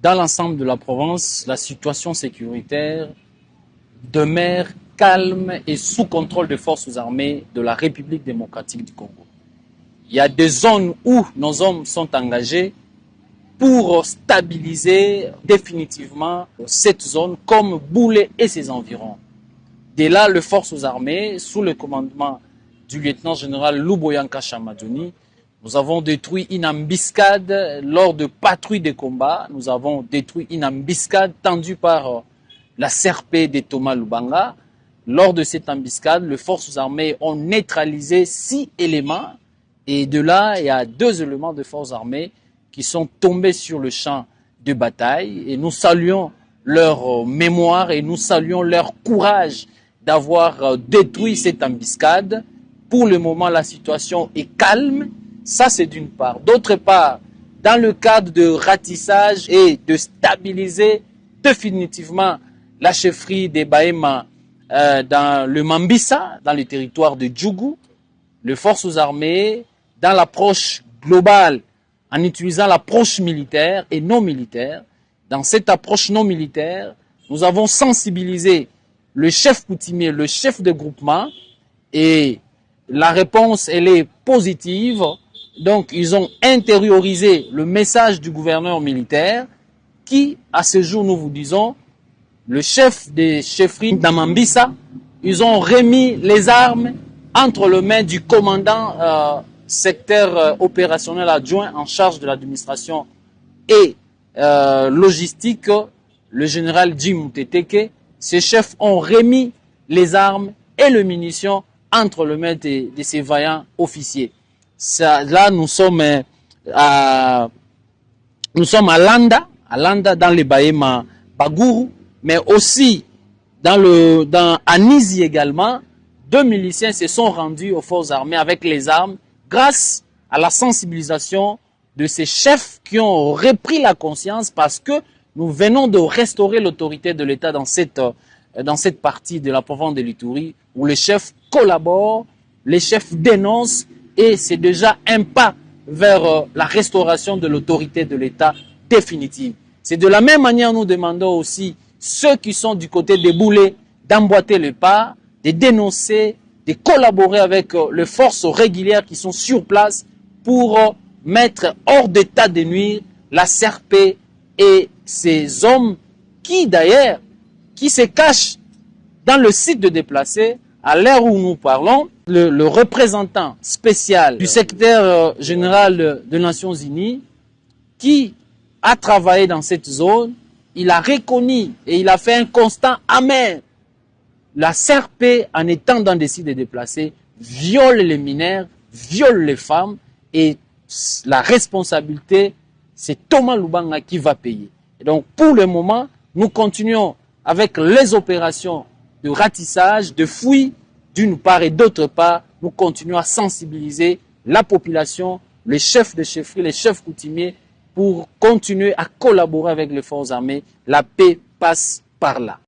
Dans l'ensemble de la province, la situation sécuritaire demeure calme et sous contrôle des forces armées de la République démocratique du Congo. Il y a des zones où nos hommes sont engagés pour stabiliser définitivement cette zone comme Boulé et ses environs. Dès là, les forces armées, sous le commandement du lieutenant-général Luboyanka Chamadouni, nous avons détruit une embuscade lors de patrouilles de combat. Nous avons détruit une embuscade tendue par la CRP de Thomas Lubanga. Lors de cette embuscade, les forces armées ont neutralisé 6 éléments. Et de là, il y a 2 éléments de forces armées qui sont tombés sur le champ de bataille. Et nous saluons leur mémoire et nous saluons leur courage d'avoir détruit cette embuscade. Pour le moment, la situation est calme. Ça, c'est d'une part. D'autre part, dans le cadre de ratissage et de stabiliser définitivement la chefferie des Bahema dans le Mambisa, dans le territoire de Djougou, les forces armées, dans l'approche globale, en utilisant l'approche militaire et non militaire, dans cette approche non militaire, nous avons sensibilisé le chef coutumier, le chef de groupement, et la réponse, elle est positive. Donc, ils ont intériorisé le message du gouverneur militaire qui, à ce jour, nous vous disons, le chef des chefferies d'Amambisa, ils ont remis les armes entre les mains du commandant secteur opérationnel adjoint en charge de l'administration et logistique, le général Jim Teteke. Ces chefs ont remis les armes et les munitions entre les mains de ces vaillants officiers. Là, nous sommes à Landa dans les Bahema Bagourou, mais aussi à Nizi également. 2 miliciens se sont rendus aux forces armées avec les armes grâce à la sensibilisation de ces chefs qui ont repris la conscience parce que nous venons de restaurer l'autorité de l'État dans cette partie de la province de l'Ituri où les chefs collaborent, les chefs dénoncent. Et c'est déjà un pas vers la restauration de l'autorité de l'État définitive. C'est de la même manière nous demandons aussi ceux qui sont du côté des boulets d'emboîter le pas, de dénoncer, de collaborer avec les forces régulières qui sont sur place pour mettre hors d'état de nuire la CRP et ces hommes qui d'ailleurs, qui se cachent dans le site de déplacés. À l'heure où nous parlons, le représentant spécial du secrétaire général des Nations Unies, qui a travaillé dans cette zone, il a reconnu et il a fait un constat amer. La CRP, en étant dans des sites de déplacés, viole les mineurs, viole les femmes et la responsabilité, c'est Thomas Lubanga qui va payer. Et donc, pour le moment, nous continuons avec les opérations de ratissage, de fouilles, d'une part et d'autre part, nous continuons à sensibiliser la population, les chefs de chefferie, les chefs coutumiers, pour continuer à collaborer avec les forces armées. La paix passe par là.